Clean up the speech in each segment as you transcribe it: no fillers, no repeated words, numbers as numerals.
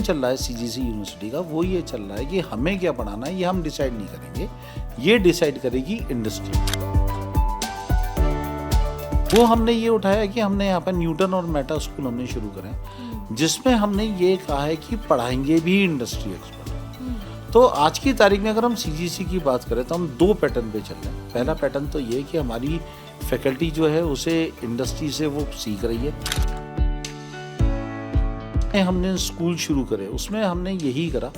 चल रहा है सीजीसी यूनिवर्सिटी का, वो ये चल रहा है कि हमें क्या पढ़ाना है ये हम डिसाइड नहीं करेंगे, ये डिसाइड करेगी इंडस्ट्री। वो हमने ये उठाया कि हमने यहाँ पर न्यूटन और मेटा स्कूल हमने शुरू करें, जिसमें हमने ये कहा है कि पढ़ाएंगे भी इंडस्ट्री एक्सपर्ट। तो आज की तारीख में अगर हम सीजीसी की बात करें तो हम दो पैटर्न पे चल रहे हैं। पहला पैटर्न तो ये कि हमारी फैकल्टी जो है उसे इंडस्ट्री से वो सीख रही है। हमने स्कूल शुरू करे, उसमें हमने यही करा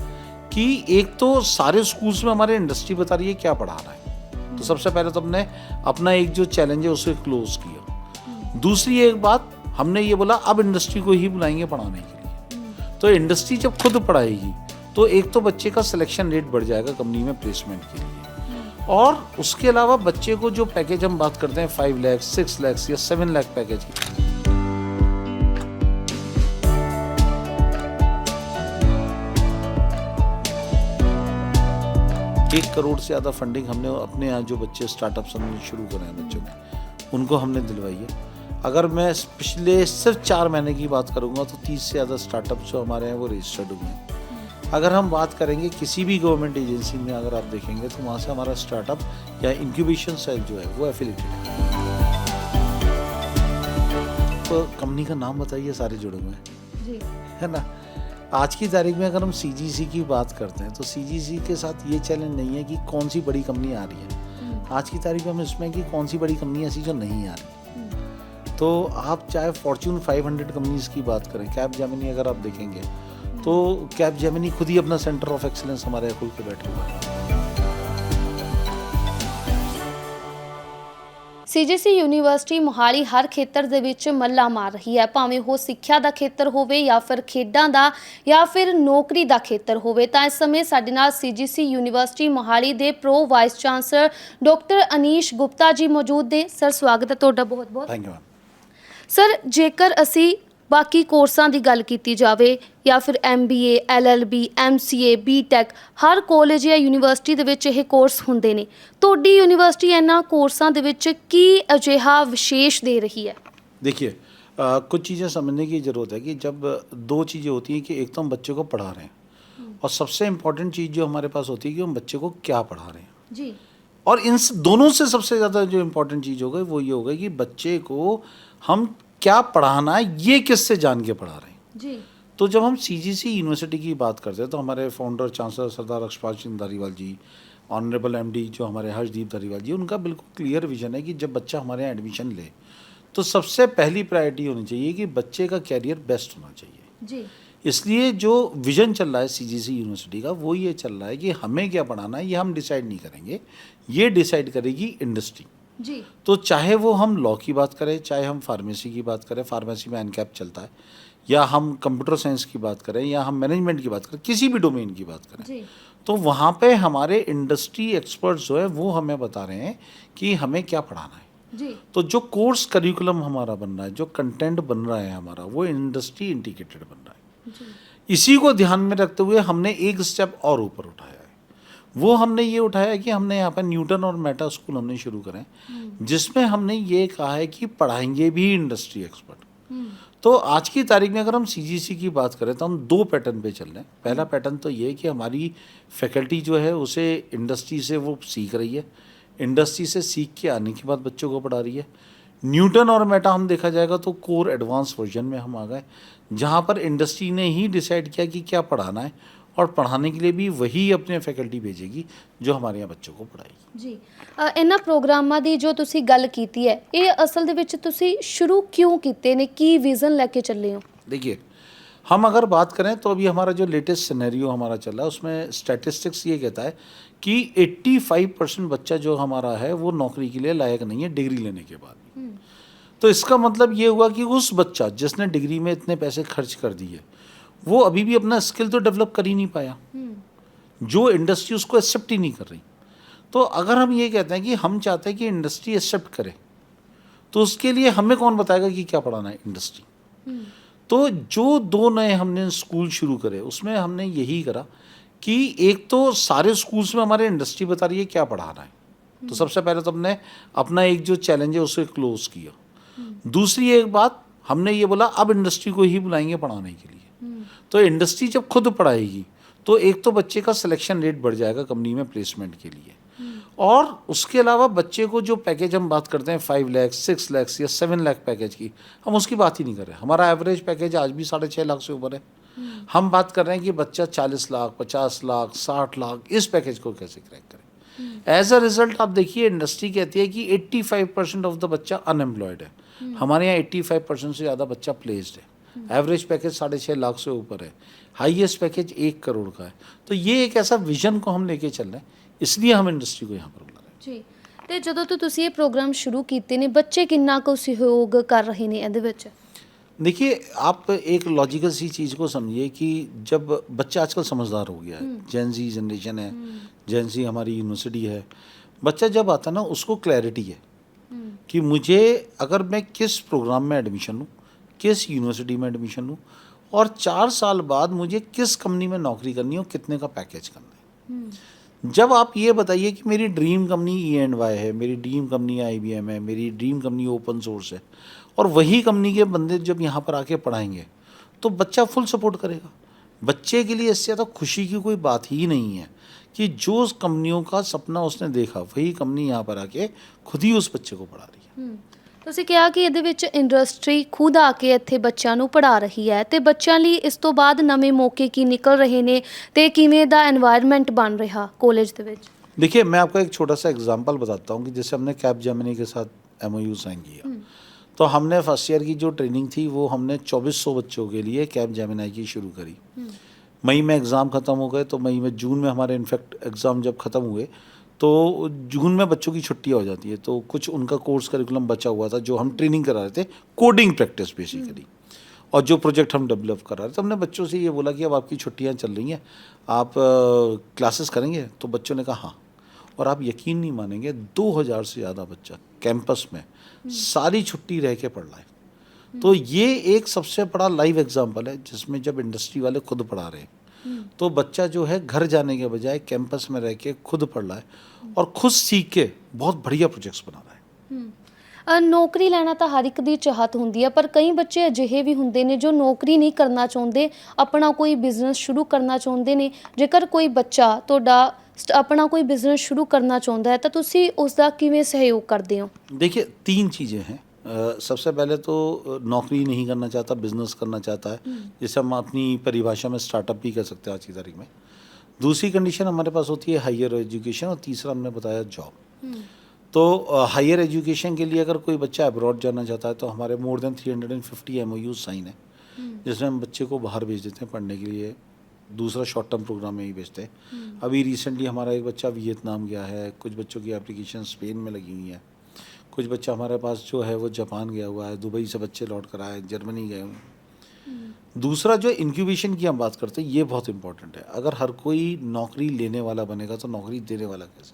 कि एक तो सारे स्कूल्स में हमारे इंडस्ट्री बता रही है क्या पढ़ा रहा है, तो सबसे पहले तो हमने अपना एक जो चैलेंज है उसे क्लोज किया। दूसरी एक बात हमने ये बोला अब इंडस्ट्री को ही बुलाएंगे पढ़ाने के लिए। तो इंडस्ट्री जब खुद पढ़ाएगी तो एक तो बच्चे का सिलेक्शन रेट बढ़ जाएगा कंपनी में प्लेसमेंट के लिए, और उसके अलावा बच्चे को जो पैकेज हम बात करते हैं 5 लाख 6 लाख या 7 लाख पैकेज की, 1 करोड़ से ज़्यादा फंडिंग हमने अपने यहाँ जो बच्चे स्टार्टअप्स हमने शुरू करे हैं बच्चों में उनको हमने दिलवाई है। अगर मैं पिछले सिर्फ 4 महीने की बात करूँगा तो 30 से ज़्यादा स्टार्टअप्स जो हमारे हैं वो रजिस्टर्ड हुए हैं। अगर हम बात करेंगे किसी भी गवर्नमेंट एजेंसी में अगर आप देखेंगे तो वहाँ से हमारा स्टार्टअप या इंक्यूबेशन सेल जो है वो एफिलिएटेड है। तो कंपनी का नाम बताइए, सारे जुड़े हुए हैं है ना। आज की तारीख में अगर हम सीजीसी की बात करते हैं तो सीजीसी के साथ ये चैलेंज नहीं है कि कौन सी बड़ी कंपनी आ रही है। आज की तारीख में हम इसमें कि कौन सी बड़ी कंपनी ऐसी जो नहीं आ रही। तो आप चाहे फॉर्च्यून 500 कंपनीज की बात करें, कैपजेमिनी अगर आप देखेंगे तो कैपजेमिनी खुद ही अपना सेंटर ऑफ एक्सीलेंस हमारे खुल के बैठे हुआ है। ਸੀਜੀਸੀ ਯੂਨੀਵਰਸਿਟੀ ਮੋਹਾਲੀ ਹਰ ਖੇਤਰ ਦੇ ਵਿੱਚ ਮੱਲਾ ਮਾਰ ਰਹੀ ਹੈ, ਭਾਵੇਂ ਉਹ ਸਿੱਖਿਆ ਦਾ ਖੇਤਰ ਹੋਵੇ ਜਾਂ ਫਿਰ ਖੇਡਾਂ ਦਾ ਜਾਂ ਫਿਰ ਨੌਕਰੀ ਦਾ ਖੇਤਰ ਹੋਵੇ। ਤਾਂ ਇਸ ਸਮੇਂ ਸਾਡੇ ਨਾਲ ਸੀਜੀਸੀ ਯੂਨੀਵਰਸਿਟੀ ਮੋਹਾਲੀ ਦੇ pro vice chancellor doctor Anish Gupta ji ਮੌਜੂਦ ਨੇ। ਸਰ ਸਵਾਗਤ ਹੈ ਤੁਹਾਡਾ ਬਹੁਤ ਬਹੁਤ। Thank you. ਸਰ ਜੇਕਰ ਅਸੀਂ ਬਾਕੀ ਕੋਰਸਾਂ ਦੀ ਗੱਲ ਕੀਤੀ ਜਾਵੇ ਜਾਂ ਫਿਰ MBA LLB MCA BTech ਹਰ ਕਾਲਜ ਜਾਂ ਯੂਨੀਵਰਸਿਟੀ ਦੇ ਵਿੱਚ ਇਹ ਕੋਰਸ ਹੁੰਦੇ ਨੇ। ਤੁਹਾਡੀ ਯੂਨੀਵਰਸਿਟੀ ਇਹਨਾਂ ਕੋर्सां ਦੇ ਵਿੱਚ ਕੀ ਅਜਿਹਾ ਵਿਸ਼ੇष दे रही है? देखिए कुछ चीज़ें समझने की ज़रूरत है कि जब 2 चीज़ें होती हैं कि एक तो हम बच्चे को पढ़ा रहे हैं और सबसे इम्पोर्टेंट चीज़ जो हमारे पास होती है कि हम बच्चे को क्या पढ़ा रहे हैं जी। और इन दोनों से सबसे ज़्यादा जो इम्पोर्टेंट चीज़ होगा वो ये होगा कि बच्चे को हम क्या पढ़ाना है ये किससे जान के पढ़ा रहे हैं जी। तो जब हम सीजीसी यूनिवर्सिटी की बात करते हैं तो हमारे फाउंडर चांसलर सरदार अक्षपाल सिंह धारीवाल जी, ऑनरेबल MD जो हमारे हर्षदीप धारीवाल जी, उनका बिल्कुल क्लियर विजन है कि जब बच्चा हमारे यहाँ एडमिशन ले तो सबसे पहली प्रायोरिटी होनी चाहिए कि बच्चे का कैरियर बेस्ट होना चाहिए जी। इसलिए जो विजन चल रहा है सीजीसी यूनिवर्सिटी का वो ये चल रहा है कि हमें क्या पढ़ाना है ये हम डिसाइड नहीं करेंगे, ये डिसाइड करेगी इंडस्ट्री जी। तो चाहे वो हम लॉ की बात करें, चाहे हम फार्मेसी की बात करें, फार्मेसी में एनकैप चलता है, या हम कंप्यूटर साइंस की बात करें, या हम मैनेजमेंट की बात करें, किसी भी डोमेन की बात करें जी। तो वहाँ पे हमारे इंडस्ट्री एक्सपर्ट्स जो है वो हमें बता रहे हैं कि हमें क्या पढ़ाना है जी। तो जो कोर्स करिकुलम हमारा बन रहा है, जो कंटेंट बन रहा है हमारा, वो इंडस्ट्री इंटीग्रेटेड बन रहा है जी। इसी को ध्यान में रखते हुए हमने एक स्टेप और ऊपर उठाया है। वो हमने ये उठाया कि हमने यहाँ पर न्यूटन और मेटा स्कूल हमने शुरू करें, जिसमें हमने ये कहा है कि पढ़ाएंगे भी इंडस्ट्री एक्सपर्ट। तो आज की तारीख में अगर हम सीजीसी की बात करें तो हम 2 पैटर्न पे चल रहे हैं। पहला पैटर्न तो ये कि हमारी फैकल्टी जो है उसे इंडस्ट्री से वो सीख रही है, इंडस्ट्री से सीख के आने के बाद बच्चों को पढ़ा रही है। न्यूटन और मेटा हम देखा जाएगा तो कोर एडवांस वर्जन में हम आ गए, जहाँ पर इंडस्ट्री ने ही डिसाइड किया कि क्या पढ़ाना है और पढ़ाने के लिए भी वही अपने फैकल्टी भेजेगी जो हमारे यहाँ बच्चों को पढ़ाएगी जी। ਇਹਨਾਂ ਪ੍ਰੋਗਰਾਮਾਂ ਦੀ ਜੋ ਤੁਸੀਂ ਗੱਲ ਕੀਤੀ ਹੈ ਇਹ ਅਸਲ ਦੇ ਵਿੱਚ ਤੁਸੀਂ ਸ਼ੁਰੂ ਕਿਉਂ ਕੀਤੇ ਨੇ, ਕੀ ਵਿਜ਼ਨ ਲੈ ਕੇ ਚੱਲੇ ਹੋ? देखिए हम अगर बात करें तो अभी हमारा जो लेटेस्ट सिनेरियो हमारा चल रहा है उसमें स्टैटिस्टिक्स ये कहता है कि 85% बच्चा जो हमारा है वो नौकरी के लिए लायक नहीं है डिग्री लेने के बाद। तो इसका मतलब ये हुआ कि उस बच्चा जिसने डिग्री में इतने पैसे खर्च कर दिए वो अभी भी अपना स्किल तो डेवलप कर ही नहीं पाया, जो इंडस्ट्री उसको एक्सेप्ट ही नहीं कर रही। तो अगर हम ये कहते हैं कि हम चाहते हैं कि इंडस्ट्री एक्सेप्ट करे तो उसके लिए हमें कौन बताएगा कि क्या पढ़ाना है इंडस्ट्री। तो जो 2 नए हमने स्कूल शुरू करे उसमें हमने यही करा कि एक तो सारे स्कूल्स में हमारे इंडस्ट्री बता रही है क्या पढ़ाना है, तो सबसे पहले तो हमने अपना एक जो चैलेंज है उसे क्लोज किया। दूसरी एक बात हमने ये बोला अब इंडस्ट्री को ही बुलाएंगे पढ़ाने के लिए। तो इंडस्ट्री जब खुद पढ़ाएगी तो एक तो बच्चे का सिलेक्शन रेट बढ़ जाएगा कंपनी में प्लेसमेंट के लिए, और उसके अलावा बच्चे को जो पैकेज हम बात करते हैं 5 लाख 6 लाख या 7 लाख पैकेज की, हम उसकी बात ही नहीं कर रहे। हमारा एवरेज पैकेज आज भी 6.5 लाख से ऊपर है। हम बात कर रहे हैं कि बच्चा 40 लाख 50 लाख 60 लाख इस पैकेज को कैसे क्रैक करे। एज अ रिजल्ट आप देखिए इंडस्ट्री कहती है कि 85% ऑफ द बच्चा अनएम्प्लॉयड है। हमारे यहाँ 85% से ज़्यादा बच्चा प्लेस्ड है। एवरेज पैकेज 6.5 लाख से ऊपर है, हाईएस्ट पैकेज 1 करोड़ का है। तो ये एक ऐसा विजन को हम लेके चल रहे हैं, इसलिए हम इंडस्ट्री को यहाँ पर बुला रहे हैं। ਜੀ ਤੇ ਜਦੋਂ ਤੋਂ ਤੁਸੀਂ ਇਹ ਪ੍ਰੋਗਰਾਮ ਸ਼ੁਰੂ ਕੀਤੇ ਨੇ ਬੱਚੇ ਕਿੰਨਾ ਕੁ ਸਹਿਯੋਗ ਕਰ ਰਹੇ ਨੇ ਇਹਦੇ ਵਿੱਚ? देखिए आप एक लॉजिकल सी चीज़ को समझिए कि जब बच्चा आजकल समझदार हो गया है, जेन जी जनरेशन है, जेन जी हमारी यूनिवर्सिटी है, बच्चा जब आता है ना उसको क्लैरिटी है कि मुझे अगर मैं किस प्रोग्राम में एडमिशन लूँ, किस यूनिवर्सिटी में एडमिशन लूँ, और 4 साल बाद मुझे किस कंपनी में नौकरी करनी है और कितने का पैकेज करना है। जब आप ये बताइए कि मेरी ड्रीम कंपनी E&Y है, मेरी ड्रीम कंपनी IBM है, मेरी ड्रीम कंपनी ओपन सोर्स है, और वही कंपनी के बंदे जब यहाँ पर आके पढ़ाएंगे तो बच्चा फुल सपोर्ट करेगा। बच्चे के लिए इससे ज़्यादा खुशी की कोई बात ही नहीं है कि जो उस कंपनियों का सपना उसने देखा वही कंपनी यहाँ पर आके खुद ही उस बच्चे को पढ़ा रही है। ਤੁਸੀਂ ਕਿਹਾ ਕਿ ਇਹਦੇ ਵਿੱਚ ਇੰਡਸਟਰੀ ਖੁਦ ਆ ਕੇ ਇੱਥੇ ਬੱਚਿਆਂ ਨੂੰ ਪੜ੍ਹਾ ਰਹੀ ਹੈ ਤੇ ਬੱਚਿਆਂ ਲਈ ਇਸ ਤੋਂ ਬਾਅਦ ਨਵੇਂ ਮੌਕੇ ਕੀ ਨਿਕਲ ਰਹੇ ਨੇ ਤੇ ਕਿਵੇਂ ਦਾ एनवायरनमेंट बन रहा कॉलेज ਦੇ ਵਿੱਚ? देखिए मैं आपको एक छोटा सा एग्जांपल बताता हूँ कि जैसे हमने कैपजेमिनी के साथ MOU साइन किया, तो हमने फर्स्ट ईयर की जो ट्रेनिंग थी वो हमने 2400 बच्चों के लिए कैपजेमिनी की शुरू करी। मई में एग्ज़ाम ख़त्म हो गए, तो मई में जून में हमारे इनफैक्ट एग्ज़ाम जब ख़त्म हुए तो जून में बच्चों की छुट्टियाँ हो जाती है, तो कुछ उनका कोर्स करिकुलम बचा हुआ था जो हम ट्रेनिंग करा रहे थे, कोडिंग प्रैक्टिस बेसिकली, और जो प्रोजेक्ट हम डेवलप कर रहे थे। तो हमने बच्चों से ये बोला कि अब आपकी छुट्टियाँ चल रही हैं, आप क्लासेस करेंगे? तो बच्चों ने कहा हाँ। और आप यकीन नहीं मानेंगे 2000 से ज़्यादा बच्चा कैंपस में सारी छुट्टी रह के पढ़ रहा है। तो ये एक सबसे बड़ा लाइव एग्जाम्पल है जिसमें जब इंडस्ट्री वाले खुद पढ़ा रहे हैं तो बच्चा जो है घर जाने के बजाय कैंपस में रह के खुद पढ़ रहा है और खुद सीख के बहुत बढ़िया प्रोजेक्ट्स बना रहा है। ਨੌਕਰੀ ਲੈਣਾ ਤਾਂ ਹਰ ਇੱਕ ਦੀ ਚਾਹਤ ਹੁੰਦੀ ਹੈ, ਪਰ ਕਈ ਬੱਚੇ ਅਜਿਹੇ ਵੀ ਹੁੰਦੇ ਨੇ ਜੋ ਨੌਕਰੀ ਨਹੀਂ ਕਰਨਾ ਚਾਹੁੰਦੇ, ਆਪਣਾ ਕੋਈ ਬਿਜ਼ਨਸ ਸ਼ੁਰੂ ਕਰਨਾ ਚਾਹੁੰਦੇ ਨੇ। ਜੇਕਰ ਕੋਈ ਬੱਚਾ ਤੁਹਾਡਾ ਆਪਣਾ ਕੋਈ ਬਿਜ਼ਨਸ ਸ਼ੁਰੂ करना चाहता है तो ਤੁਸੀਂ ਉਸ ਦਾ ਕਿਵੇਂ सहयोग करते हो? देखिए 3 चीज़ें हैं। सबसे पहले तो नौकरी नहीं करना चाहता, बिजनेस करना चाहता है, जिसे हम अपनी परिभाषा में स्टार्टअप भी कर सकते हैं आज की तारीख में। दूसरी कंडीशन हमारे पास होती है हायर एजुकेशन, और तीसरा हमने बताया जॉब। तो हायर एजुकेशन के लिए अगर कोई बच्चा अब्रॉड जाना चाहता है तो हमारे मोर देन 350 MOU साइन है, जिसमें हम बच्चे को बाहर भेज देते हैं पढ़ने के लिए। दूसरा शॉर्ट टर्म प्रोग्राम में ही भेजते हैं। अभी रिसेंटली हमारा एक बच्चा वियतनाम गया है, कुछ बच्चों की एप्लीकेशन स्पेन में लगी हुई है, कुछ बच्चा हमारे पास जो है वो जापान गया हुआ है, दुबई से बच्चे लौट कर आए, जर्मनी गए हुए। दूसरा जो इंक्यूबेशन की हम बात करते हैं ये बहुत इंपॉर्टेंट है। अगर हर कोई नौकरी लेने वाला बनेगा तो नौकरी देने वाला कैसे?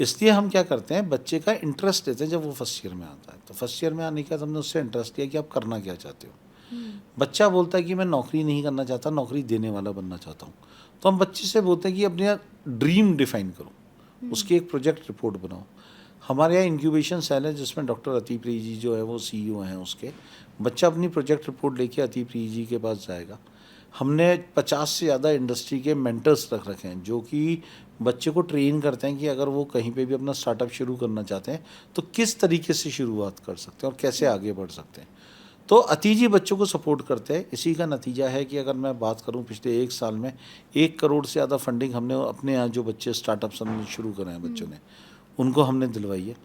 इसलिए हम क्या करते हैं, बच्चे का इंटरेस्ट लेते हैं। जब वो फर्स्ट ईयर में आता है तो फर्स्ट ईयर में आने के बाद हमने उससे इंटरेस्ट लिया कि आप करना क्या चाहते हो। बच्चा बोलता है कि मैं नौकरी नहीं करना चाहता, नौकरी देने वाला बनना चाहता हूँ। तो हम बच्चे से बोलते हैं कि अपने ड्रीम डिफाइन करो, उसकी एक प्रोजेक्ट रिपोर्ट बनाओ। हमारे यहाँ इंक्यूबेशन सेल है जिसमें डॉक्टर अति प्रिय जी जो है वो CEO हैं उसके। बच्चा अपनी प्रोजेक्ट रिपोर्ट लेके अति प्रिय जी के पास जाएगा। हमने 50 से ज़्यादा इंडस्ट्री के मेंटर्स रख रखे हैं जो कि बच्चे को ट्रेन करते हैं कि अगर वो कहीं पे भी अपना स्टार्टअप शुरू करना चाहते हैं तो किस तरीके से शुरुआत कर सकते हैं और कैसे आगे बढ़ सकते हैं। तो अति जी बच्चों को सपोर्ट करते हैं। इसी का नतीजा है कि अगर मैं बात करूं पिछले 1 साल में 1 करोड़ से ज़्यादा फंडिंग हमने अपने यहाँ जो बच्चे स्टार्टअप्स हमने शुरू करे हैं बच्चों ने उनको हमने दिलवाई है।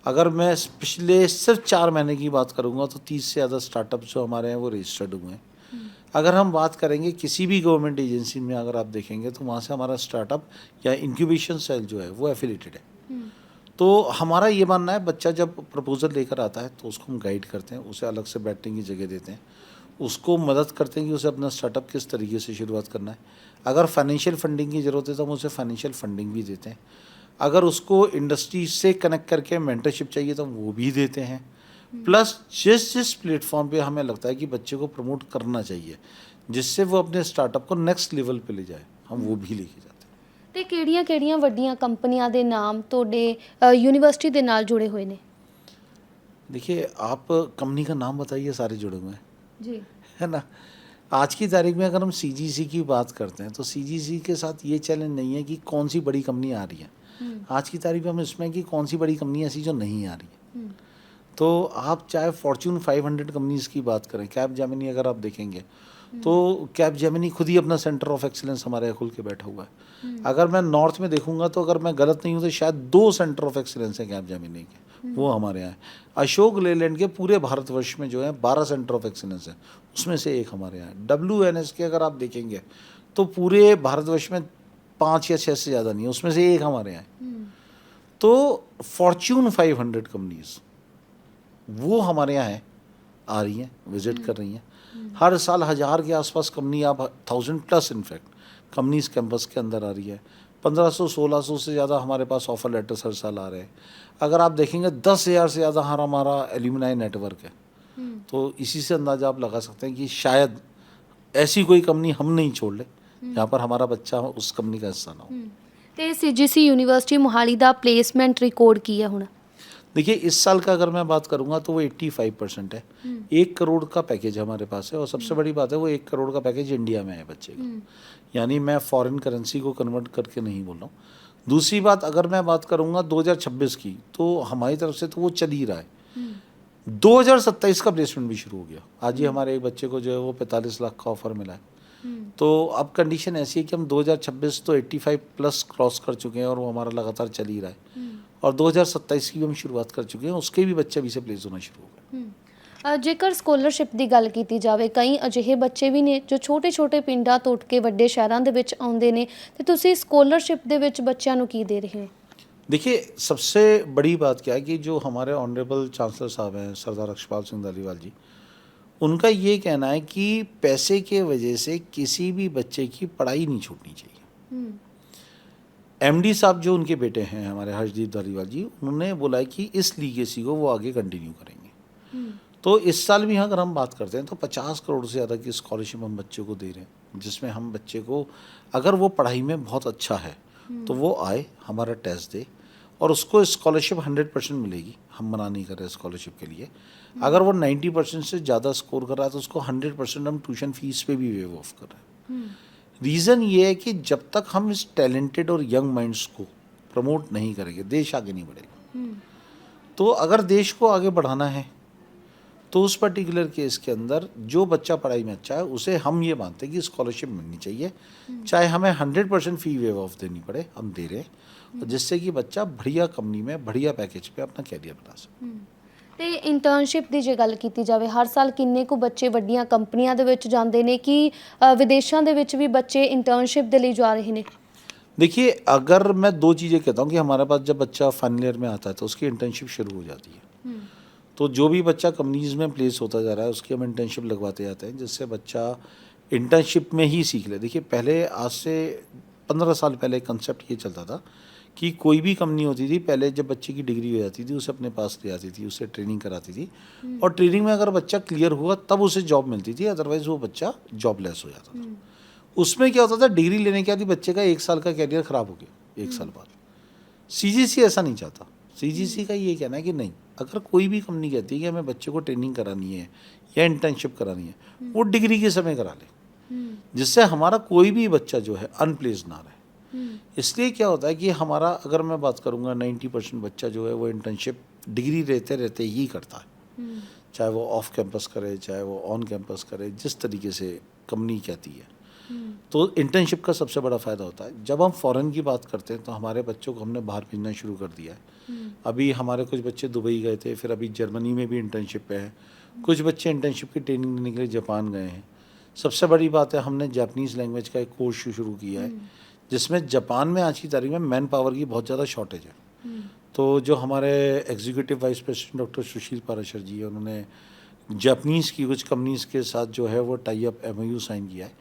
अगर मैं पिछले सिर्फ 4 महीने की बात करूँगा तो 30 से ज़्यादा स्टार्टअप जो हमारे हैं वो रजिस्टर्ड हुए हैं। अगर हम बात करेंगे किसी भी गवर्नमेंट एजेंसी में अगर आप देखेंगे तो वहाँ से हमारा स्टार्टअप या इंक्यूबेशन सेल जो है वो एफिलेटेड है। तो हमारा ये मानना है बच्चा जब प्रपोज़ल लेकर आता है तो उसको हम गाइड करते हैं, उसे अलग से बैठने की जगह देते हैं, उसको मदद करते हैं कि उसे अपना स्टार्टअप किस तरीके से शुरुआत करना है। अगर फाइनेंशियल फंडिंग की ज़रूरत है तो हम उसे फाइनेंशियल फंडिंग भी देते हैं। अगर उसको इंडस्ट्री से कनेक्ट करके मेंटरशिप चाहिए तो वो भी देते हैं। प्लस जिस प्लेटफॉर्म पे हमें लगता है कि बच्चे को प्रमोट करना चाहिए जिससे वो अपने स्टार्टअप को नेक्स्ट लेवल पे ले जाए, हम वो भी लेके जाते हैं। ਤੇ ਕਿਹੜੀਆਂ-ਕਿਹੜੀਆਂ ਵੱਡੀਆਂ ਕੰਪਨੀਆਂ ਦੇ ਨਾਮ ਤੁਹਾਡੇ यूनिवर्सिटी ਦੇ ਨਾਲ जुड़े हुए ने? देखिए आप कंपनी का नाम बताइए, सारे जुड़े हुए हैं जी, है ना। आज की तारीख में अगर हम सीजीसी की बात करते हैं तो सीजीसी के साथ ये चैलेंज नहीं है कि कौन सी बड़ी कंपनी आ रही है। आज की तारीख में हम इसमें कि कौन सी बड़ी कंपनी ऐसी जो नहीं आ रही है। तो आप चाहे फॉर्च्यून 500 कंपनीज की बात करें, कैपजेमिनी अगर आप देखेंगे तो कैपजेमिनी खुद ही अपना सेंटर ऑफ एक्सीलेंस हमारे यहाँ खुल के बैठा हुआ है। अगर मैं नॉर्थ में देखूंगा तो अगर मैं गलत नहीं हूँ तो शायद 2 सेंटर ऑफ एक्सीलेंस हैं कैपजेमिनी के, वो हमारे यहाँ है। अशोक लेलैंड के पूरे भारतवर्ष में जो है 12 सेंटर ऑफ एक्सीलेंस है, उसमें से एक हमारे यहाँ है। WNS के अगर आप देखेंगे तो पूरे भारतवर्ष में 5 या 6 से ज़्यादा नहीं है, उसमें से एक हमारे यहाँ है। तो फॉर्च्यून 500 कंपनीज वो हमारे यहाँ है, आ रही हैं, विजिट कर रही हैं। हर साल 1000 के आसपास कंपनी, आप 1000+ इनफैक्ट कंपनीज कैंपस के अंदर आ रही है। 1500-1600 से ज़्यादा हमारे पास ऑफर लेटर्स हर साल आ रहे हैं। अगर आप देखेंगे 10,000 से ज़्यादा हमारा एल्यूमिनाई नेटवर्क है। तो इसी से अंदाजा आप लगा सकते हैं कि शायद ऐसी कोई कंपनी हम नहीं छोड़ ले जहाँ पर हमारा बच्चा उस कंपनी का हिस्सा ना हो। ਤੇ ਸੀਜੀਸੀ ਯੂਨੀਵਰਸਿਟੀ ਮੋਹਾਲੀ ਦਾ ਪਲੇਸਮੈਂਟ ਰਿਕਾਰਡ ਕੀ ਹੈ ਹੁਣ? देखिए इस साल का अगर मैं बात करूंगा तो वो 85% है। 1 करोड़ का पैकेज हमारे पास है और सबसे बड़ी बात है वो 1 करोड़ का पैकेज इंडिया में है बच्चे का, यानी मैं फॉरेन करेंसी को कन्वर्ट करके नहीं बोल रहा हूँ। दूसरी बात अगर मैं बात करूंगा 2026 की तो हमारी तरफ से तो वो चल ही रहा है। 2027 का प्लेसमेंट भी शुरू हो गया। आज ही हमारे एक बच्चे को जो है वो 45 लाख का ऑफर मिला है। तो अब कंडीशन ऐसी है कि हम 2026 तो 85+ क्रॉस कर चुके हैं और वो हमारा लगातार चल ही रहा है। और 2027 की भी हम शुरुआत कर चुके हैं, उसके भी बच्चे अभी से प्लेस होना शुरू हो गए। ਜੇਕਰ ਸਕੋਲਰਸ਼ਿਪ ਦੀ ਗੱਲ ਕੀਤੀ ਜਾਵੇ, ਕਈ ਅਜਿਹੇ ਬੱਚੇ ਵੀ ਨੇ ਜੋ ਛੋਟੇ-ਛੋਟੇ ਪਿੰਡਾਂ ਤੋਂ ਉੱਠ ਕੇ ਵੱਡੇ ਸ਼ਹਿਰਾਂ ਦੇ ਵਿੱਚ ਆਉਂਦੇ ਨੇ, ਤੇ ਤੁਸੀਂ ਸਕੋਲਰਸ਼ਿਪ ਦੇ ਵਿੱਚ ਬੱਚਿਆਂ ਨੂੰ ਕੀ ਦੇ ਰਹੇ ਹੋ? देखिए सबसे बड़ी बात क्या है कि जो हमारे ऑनरेबल चांसलर साहब हैं सरदार रक्षपाल सिंह धालीवाल जी, उनका ये कहना है कि पैसे के वजह से किसी भी बच्चे की पढ़ाई नहीं छूटनी चाहिए। MD साहब जो उनके बेटे हैं हमारे हर्षदीप धालीवाल जी, उन्होंने बोला है कि इस लीगेसी को वो आगे कंटिन्यू करेंगे। तो इस साल भी अगर हम बात करते हैं तो 50 करोड़ से ज़्यादा की स्कॉलरशिप हम बच्चों को दे रहे हैं, जिसमें हम बच्चे को अगर वो पढ़ाई में बहुत अच्छा है तो वो आए, हमारा टेस्ट दे और उसको स्कॉलरशिप 100% मिलेगी। हम मना नहीं कर रहे स्कॉलरशिप के लिए। अगर वो 90% से ज़्यादा स्कोर कर रहा है तो उसको 100% हम ट्यूशन फीस पे भी वेव ऑफ कर रहे हैं। रीज़न ये है कि जब तक हम इस टैलेंटेड और यंग माइंड्स को प्रमोट नहीं करेंगे देश आगे नहीं बढ़ेगा। तो अगर देश को आगे बढ़ाना है तो उस पर्टिकुलर केस के अंदर जो बच्चा पढ़ाई में अच्छा है उसे हम ये मानते हैं कि स्कॉलरशिप मिलनी चाहिए, चाहे हमें 100% फी वेव ऑफ देनी पड़े, हम दे रहे हैं, जिससे कि बच्चा बढ़िया कंपनी में बढ़िया पैकेज पे अपना कैरियर बना सके। ਤੇ ਇੰਟਰਨਸ਼ਿਪ ਦੀ ਜੇ ਗੱਲ ਕੀਤੀ ਜਾਵੇ, ਹਰ ਸਾਲ ਕਿੰਨੇ ਕੁ ਬੱਚੇ ਵੱਡੀਆਂ ਕੰਪਨੀਆਂ ਦੇ ਵਿੱਚ ਜਾਂਦੇ ਨੇ ਕਿ ਵਿਦੇਸ਼ਾਂ ਦੇ ਵਿੱਚ ਵੀ ਬੱਚੇ ਇੰਟਰਨਸ਼ਿਪ ਦੇ ਲਈ ਜਾ ਰਹੇ ਨੇ? देखिए अगर मैं 2 चीज़ें कहता हूँ कि हमारे पास जब बच्चा फाइनल ईयर में आता है तो उसकी इंटर्नशिप शुरू हो जाती है। तो जो भी बच्चा कंपनीज़ में प्लेस होता जा रहा है उसकी हम इंटर्नशिप लगवाते जाते हैं, जिससे बच्चा इंटर्नशिप में ही सीख ले। देखिए पहले आज से 15 साल पहले कंसेप्ट ये चलता था कि कोई भी कंपनी होती थी, पहले जब बच्चे की डिग्री हो जाती थी उसे अपने पास ले आती थी, उसे ट्रेनिंग कराती थी और ट्रेनिंग में अगर बच्चा क्लियर हुआ तब उसे जॉब मिलती थी, अदरवाइज़ वो बच्चा जॉबलेस हो जाता था। उसमें क्या होता था, डिग्री लेने के बाद ही बच्चे का 1 साल का कैरियर ख़राब हो गया 1 साल बाद। CGC ऐसा नहीं चाहता। CGC का ये कहना है कि नहीं, अगर कोई भी कंपनी कहती है कि हमें बच्चे को ट्रेनिंग करानी है या इंटर्नशिप करानी है, वो डिग्री के समय करा ले, जिससे हमारा कोई भी बच्चा जो है अनप्लेस ना रहे। इसलिए क्या होता है कि हमारा, अगर मैं बात करूँगा 90% बच्चा जो है वो इंटर्नशिप डिग्री रहते रहते ही करता है, चाहे वो ऑफ कैंपस करे चाहे वो ऑन कैंपस करे, जिस तरीके से कंपनी कहती है। तो इंटर्नशिप का सबसे बड़ा फ़ायदा होता है। जब हम फ़ॉरेन की बात करते हैं तो हमारे बच्चों को हमने बाहर भेजना शुरू कर दिया है। अभी हमारे कुछ बच्चे दुबई गए थे, फिर अभी जर्मनी में भी इंटर्नशिप है, कुछ बच्चे इंटर्नशिप की ट्रेनिंग लेने के लिए जापान गए हैं। सबसे बड़ी बात है, हमने जापानीज़ लैंग्वेज का एक कोर्स शुरू किया है, जिसमें जापान में आज की तारीख में मैन पावर की बहुत ज़्यादा शॉर्टेज है। तो जो हमारे एग्जीक्यूटिव वाइस प्रेसिडेंट डॉक्टर सुशील पाराशर जी है, उन्होंने जापानीज़ की कुछ कंपनीज़ के साथ जो है वो टाई अप MOU साइन किया है,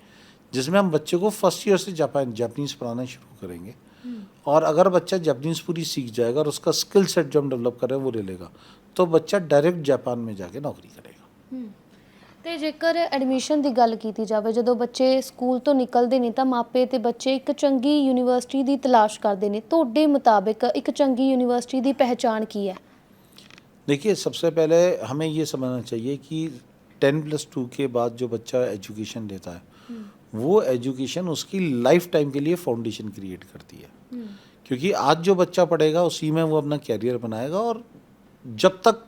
जिसमें हम बच्चे को फर्स्ट ईयर से जापानीज़ पढ़ाना शुरू करेंगे। और अगर बच्चा जापानीज़ पूरी सीख जाएगा और उसका स्किल सेट जो हम डेवलप कर रहे हैं वो ले लेगा, तो बच्चा डायरेक्ट जापान में जाके नौकरी करेगा। ਤੇ ਜੇਕਰ ਐਡਮਿਸ਼ਨ ਦੀ ਗੱਲ ਕੀਤੀ ਜਾਵੇ, ਜਦੋਂ ਬੱਚੇ ਸਕੂਲ ਤੋਂ ਨਿਕਲਦੇ ਨੇ ਤਾਂ ਮਾਪੇ ਤੇ ਬੱਚੇ ਇੱਕ ਚੰਗੀ ਯੂਨੀਵਰਸਿਟੀ ਦੀ ਤਲਾਸ਼ ਕਰਦੇ ਨੇ। ਤੁਹਾਡੇ ਮੁਤਾबिक ਇੱਕ ਚੰਗੀ ਯੂਨੀਵਰਸਿਟੀ ਦੀ ਪਹਿਚਾਣ ਕੀ है? देखिए सबसे पहले हमें ये समझना चाहिए कि 10+2 के बाद जो बच्चा एजुकेशन लेता है वो एजुकेशन उसकी लाइफ टाइम के लिए फाउंडेशन क्रिएट करती है, क्योंकि आज जो बच्चा पढ़ेगा उसी में वो अपना कैरियर बनाएगा और जब तक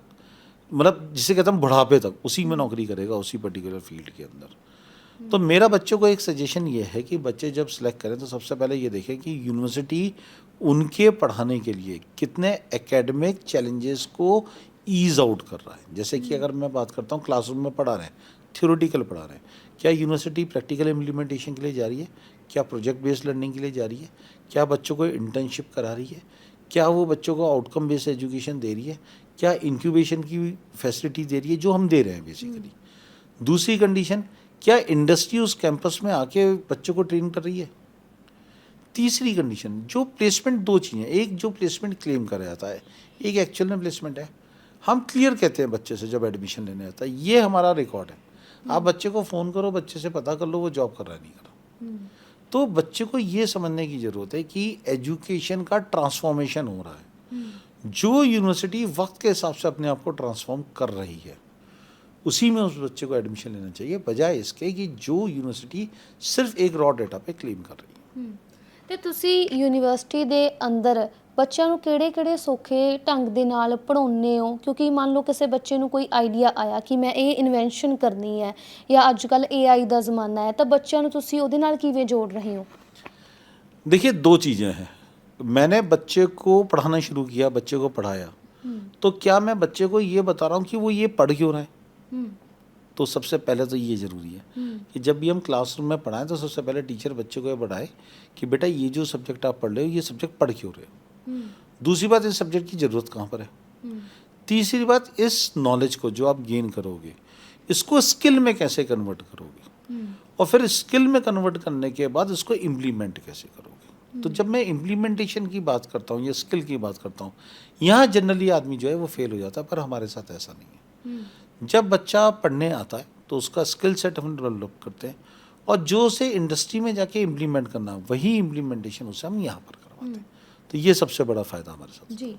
मतलब जिसे कहते हैं बुढ़ापे तक उसी में नौकरी करेगा, उसी पर्टिकुलर फील्ड के अंदर। तो मेरा बच्चों को एक सजेशन ये है कि बच्चे जब सेलेक्ट करें तो सबसे पहले ये देखें कि यूनिवर्सिटी उनके पढ़ाने के लिए कितने एकेडमिक चैलेंजेस को ईज आउट कर रहा है। जैसे कि अगर मैं बात करता हूँ क्लासरूम में पढ़ा रहे हैं, थ्योरेटिकल पढ़ा रहे हैं, क्या यूनिवर्सिटी प्रैक्टिकल इम्प्लीमेंटेशन के लिए जा रही है, क्या प्रोजेक्ट बेस्ड लर्निंग के लिए जा रही है, क्या बच्चों को इंटर्नशिप करा रही है, क्या वो बच्चों को आउटकम बेस्ड एजुकेशन दे रही है, क्या इंक्यूबेशन की फैसिलिटी दे रही है जो हम दे रहे हैं बेसिकली। दूसरी कंडीशन, क्या इंडस्ट्री उस कैंपस में आके बच्चों को ट्रेन कर रही है। तीसरी कंडीशन, जो प्लेसमेंट, दो चीज़ें, एक जो प्लेसमेंट क्लेम करा जाता है, एक एक्चुअल में प्लेसमेंट है। हम क्लियर कहते हैं बच्चे से जब एडमिशन लेने आता है, ये हमारा रिकॉर्ड है, आप बच्चे को फ़ोन करो, बच्चे से पता कर लो वो जॉब कर रहा है नहीं कर रहा। तो बच्चे को ये समझने की ज़रूरत है कि एजुकेशन का ट्रांसफॉर्मेशन हो रहा है, जो यूनिवर्सिटी वक्त के हिसाब से अपने आप को ट्रांसफॉर्म कर रही है उसी में उस बच्चे को एडमिशन लेना चाहिए, बजाय इसके कि जो यूनिवर्सिटी सिर्फ एक रॉ डेटा पे क्लेम कर रही है। ਤੇ ਤੁਸੀਂ ਯੂਨੀਵਰਸਿਟੀ ਦੇ ਅੰਦਰ ਬੱਚਿਆਂ ਨੂੰ ਕਿਹੜੇ-ਕਿਹੜੇ ਸੌਖੇ ਢੰਗ ਦੇ ਨਾਲ ਪੜ੍ਹਾਉਂਦੇ ਹੋ? ਕਿਉਂਕਿ ਮੰਨ ਲਓ ਕਿਸੇ ਬੱਚੇ ਨੂੰ ਕੋਈ ਆਈਡੀਆ ਆਇਆ ਕਿ ਮੈਂ ਇਹ ਇਨਵੈਂਸ਼ਨ ਕਰਨੀ ਹੈ ਜਾਂ ਅੱਜ ਕੱਲ੍ਹ AI ਦਾ ਜ਼ਮਾਨਾ ਹੈ, ਤਾਂ ਬੱਚਿਆਂ ਨੂੰ ਤੁਸੀਂ ਉਹਦੇ ਨਾਲ ਕਿਵੇਂ ਜੋੜ ਰਹੇ ਹੋ? देखिए, दो चीज़ें हैं। मैंने बच्चे को पढ़ाना शुरू किया, बच्चे को पढ़ाया, तो क्या मैं बच्चे को ये बता रहा हूँ कि वो ये पढ़ क्यों रहा है? तो सबसे पहले तो ये ज़रूरी है कि जब भी हम क्लासरूम में पढ़ाएं तो सबसे पहले टीचर बच्चे को ये बताए कि बेटा ये जो सब्जेक्ट आप पढ़ रहे हो ये सब्जेक्ट पढ़ क्यों रहे हो। दूसरी बात, इस सब्जेक्ट की ज़रूरत कहाँ पर है। तीसरी बात, इस नॉलेज को जो आप गेन करोगे इसको स्किल में कैसे कन्वर्ट करोगे, और फिर स्किल में कन्वर्ट करने के बाद इसको इम्प्लीमेंट कैसे करोगे। तो जब मैं इम्प्लीमेंटेशन की बात करता हूँ या स्किल की बात करता हूँ, यहाँ जनरली आदमी जो है वो फेल हो जाता है, पर हमारे साथ ऐसा नहीं है। जब बच्चा पढ़ने आता है तो उसका स्किल सेट हम डेवलप करते हैं और जो उसे इंडस्ट्री में जाके इम्प्लीमेंट करना, वही इम्प्लीमेंटेशन उसे हम यहाँ पर करवाते हैं। तो ये सबसे बड़ा फ़ायदा हमारे साथ। ਜੀ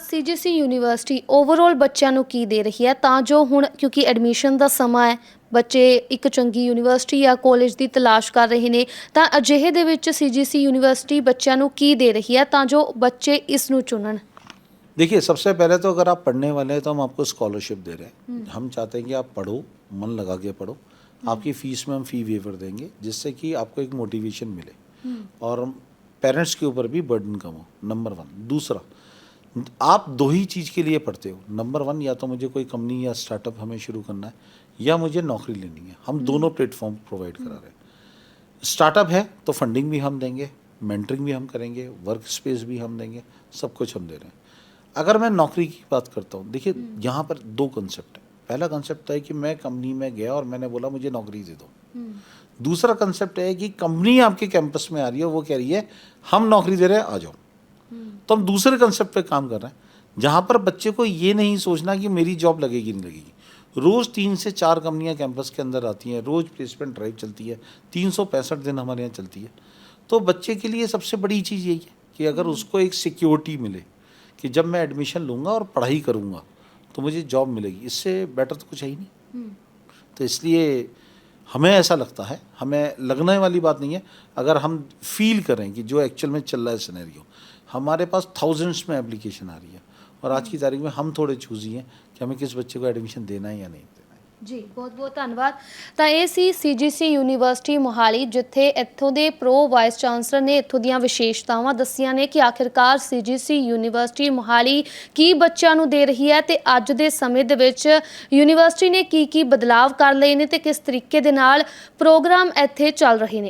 CGC ਯੂਨੀਵਰਸਿਟੀ ਓਵਰਆਲ ਬੱਚਿਆਂ ਨੂੰ ਕੀ ਦੇ ਰਹੀ ਹੈ ਤਾਂ ਜੋ ਹੁਣ, ਕਿਉਂਕਿ ਐਡਮਿਸ਼ਨ ਦਾ ਸਮਾਂ ਹੈ, ਬੱਚੇ ਇੱਕ ਚੰਗੀ ਯੂਨੀਵਰਸਿਟੀ ਜਾਂ ਕਾਲਜ ਦੀ ਤਲਾਸ਼ ਕਰ ਰਹੇ ਨੇ, ਤਾਂ ਅਜਿਹੇ ਦੇ ਵਿੱਚ CGC ਯੂਨੀਵਰਸਿਟੀ ਬੱਚਿਆਂ ਨੂੰ ਕੀ ਦੇ ਰਹੀ ਹੈ ਤਾਂ ਜੋ ਬੱਚੇ ਇਸ ਨੂੰ ਚੁਣਨ? देखिए, सबसे पहले तो अगर आप पढ़ने वाले हैं तो हम आपको स्कॉलरशिप दे रहे हैं। हम चाहते हैं कि आप पढ़ो, मन लगा के पढ़ो, आपकी फ़ीस में हम फ़ी वेवर देंगे जिससे कि आपको एक मोटिवेशन मिले और पेरेंट्स के ऊपर भी बर्डन कम हो, नंबर 1। दूसरा, आप दो ही चीज़ के लिए पढ़ते हो। नंबर 1, या तो मुझे कोई कंपनी या स्टार्टअप हमें शुरू करना है या मुझे नौकरी लेनी है। हम दोनों प्लेटफॉर्म प्रोवाइड करा रहे हैं। स्टार्टअप है तो फंडिंग भी हम देंगे, मेंटरिंग भी हम करेंगे, वर्क स्पेस भी हम देंगे, सब कुछ हम दे रहे हैं। अगर मैं नौकरी की बात करता हूँ, देखिए यहाँ पर दो कंसेप्ट है। पहला कंसेप्ट है कि मैं कंपनी में गया और मैंने बोला मुझे नौकरी दे दो। दूसरा कंसेप्ट है कि कंपनी आपके कैंपस में आ रही है, वो कह रही है हम नौकरी दे रहे हैं, आ जाओ। तो हम दूसरे कंसेप्ट पे काम कर रहे हैं जहाँ पर बच्चे को ये नहीं सोचना कि मेरी जॉब लगेगी नहीं लगेगी। रोज़ 3 से 4 कंपनियाँ कैंपस के अंदर आती हैं, रोज़ प्लेसमेंट ड्राइव चलती है, 365 दिन हमारे यहाँ चलती है। तो बच्चे के लिए सबसे बड़ी चीज़ यही है कि अगर उसको एक सिक्योरिटी मिले कि जब मैं एडमिशन लूँगा और पढ़ाई करूँगा तो मुझे जॉब मिलेगी, इससे बेटर तो कुछ है ही नहीं। तो इसलिए हमें ऐसा लगता है, हमें लगने वाली बात नहीं है, अगर हम फील करें कि जो एक्चुअल में चल रहा है सिनेरियो, हमारे पास थाउजेंड्स में एप्लीकेशन आ रही है और आज की तारीख में हम थोड़े चूज़ी हैं कि हमें किस बच्चे को एडमिशन देना है या नहीं देना है। ਜੀ ਬਹੁਤ ਬਹੁਤ ਧੰਨਵਾਦ। ਤਾਂ ਇਹ ਸੀ CGC ਯੂਨੀਵਰਸਿਟੀ ਮੋਹਾਲੀ, ਜਿੱਥੇ ਇੱਥੋਂ ਦੇ ਪ੍ਰੋ ਵਾਈਸ ਚਾਂਸਲਰ ਨੇ ਇੱਥੋਂ ਦੀਆਂ ਵਿਸ਼ੇਸ਼ਤਾਵਾਂ ਦੱਸੀਆਂ ਨੇ ਕਿ ਆਖਿਰਕਾਰ CGC ਯੂਨੀਵਰਸਿਟੀ ਮੋਹਾਲੀ ਕੀ ਬੱਚਿਆਂ ਨੂੰ ਦੇ ਰਹੀ ਹੈ ਤੇ ਅੱਜ ਦੇ ਸਮੇਂ ਦੇ ਵਿੱਚ ਯੂਨੀਵਰਸਿਟੀ ਨੇ ਕੀ ਬਦਲਾਵ ਕਰ ਲਏ ਨੇ ਤੇ ਕਿਸ ਤਰੀਕੇ ਦੇ ਨਾਲ ਪ੍ਰੋਗਰਾਮ ਇੱਥੇ ਚੱਲ ਰਹੇ ਨੇ।